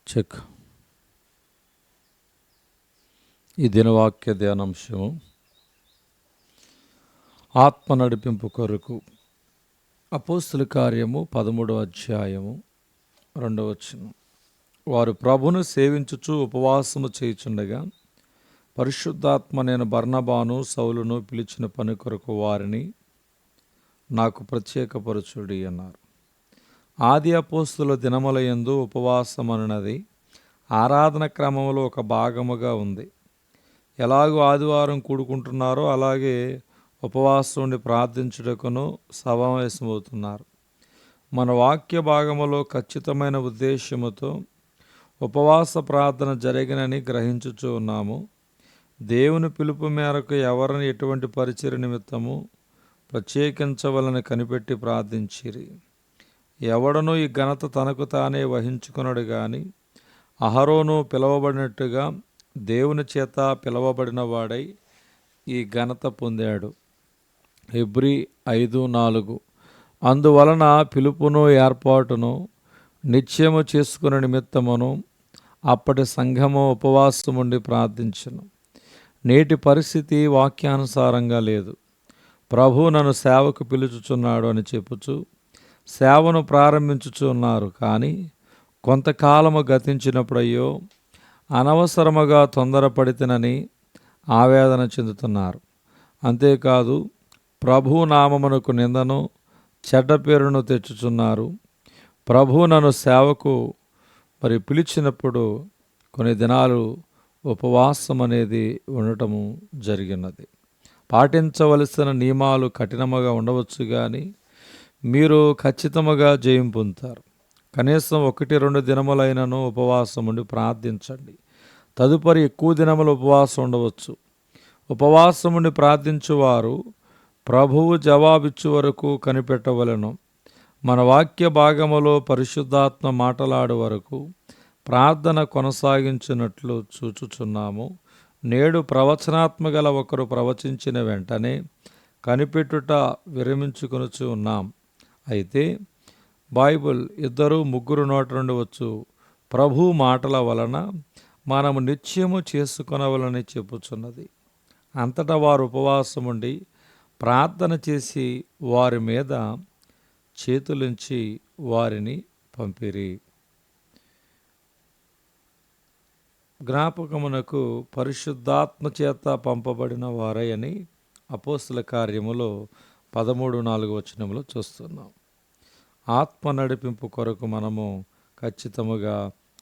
Check. ఈ దినవాక్య ధ్యానాంశము ఆత్మ నడిపింపు కొరకు. అపోస్తుల కార్యము 13వ అధ్యాయము 2వ వచనం. వారు ప్రభును సేవించుచు ఉపవాసము చేయుచుండగా పరిశుద్ధాత్మ నేను బర్నబాను సౌలును పిలిచిన పని కొరకు వారిని నాకు ప్రత్యేకపరచుడి అన్నారు. ఆది అపోస్తుల దినముల యందు ఉపవాసం అనున్నది ఆరాధన క్రమంలో ఒక భాగముగా ఉంది. ఎలాగో ఆదివారం కూడుకుంటున్నారో అలాగే ఉపవాసం ఉండి ప్రార్థించుటకును సమావేశమవుతున్నారు. మన వాక్య భాగములో ఖచ్చితమైన ఉద్దేశముతో ఉపవాస ప్రార్థన జరిగినని గ్రహించుచూ ఉన్నాము. దేవుని పిలుపు మేరకు ఎవరిని ఎటువంటి పరిచర్య నిమిత్తము ప్రత్యేకించవలని కనిపెట్టి ప్రార్థించిరి. ఎవడనూ ఈ ఘనత తనకు తానే వహించుకున్నాడు గాని అహరోను పిలువబడినట్టుగా దేవుని చేత పిలువబడిన వాడై ఈ ఘనత పొందాడు. హెబ్రీ 5:4. అందువలన పిలుపును ఏర్పాటును నిశ్చయము చేసుకునే నిమిత్తమును అప్పటి సంఘము ఉపవాసముండి ప్రార్థించును. నేటి పరిస్థితి వాక్యానుసారంగా లేదు. ప్రభు నన్ను సేవకు పిలుచుచున్నాడు అని చెప్పుచు సేవను ప్రారంభించుచున్నారు. కానీ కొంతకాలము గతించినప్పుడయ్యో అనవసరముగా తొందరపడితేనని ఆవేదన చెందుతున్నారు. అంతేకాదు ప్రభు నామమునకు నిందను చెడ్డ పేరును తెచ్చుచున్నారు. ప్రభు నన్ను సేవకు పిలిచినప్పుడు కొన్ని దినాలు ఉపవాసం అనేది ఉండటము జరిగినది. పాటించవలసిన నియమాలు కఠినముగా ఉండవచ్చు కానీ మీరు ఖచ్చితముగా జయం పొందుతారు. కనీసం 1-2 దినములైనను ఉపవాసం ఉండి ప్రార్థించండి. తదుపరి ఎక్కువ దినములు ఉపవాసం ఉండవచ్చు. ఉపవాసం ఉండి ప్రార్థించువారు ప్రభువు జవాబిచ్చు వరకు కనిపెట్టవలెను. మన వాక్య భాగములో పరిశుద్ధాత్మ మాటలాడు వరకు ప్రార్థన కొనసాగించినట్లు చూచుచున్నాము. నేడు ప్రవచనాత్మ గల ఒకరు ప్రవచించిన వెంటనే కనిపెట్టుట విరమించుకొనుచు ఉన్నాం. అయితే బైబిల్ 2-3 నోట నుండి వచ్చు ప్రభు మాటల వలన మనము నిశ్చయము చేసుకొనవలని చెప్పుచున్నది. అంతటా వారు ఉపవాసం ఉండి ప్రార్థన చేసి వారి మీద చేతులుంచి వారిని పంపిరి. జ్ఞాపకమునకు పరిశుద్ధాత్మ చేత పంపబడిన వారై అని అపోస్తుల కార్యములో 13:4 వచనంలో చూస్తున్నాం. ఆత్మ నడిపింపు కొరకు మనము ఖచ్చితముగా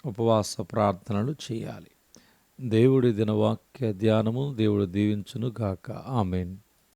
ఉపవాస ప్రార్థనలు చేయాలి. దేవుడి దినవాక్య ధ్యానము దేవుడు దీవించును గాక. ఆమేన్.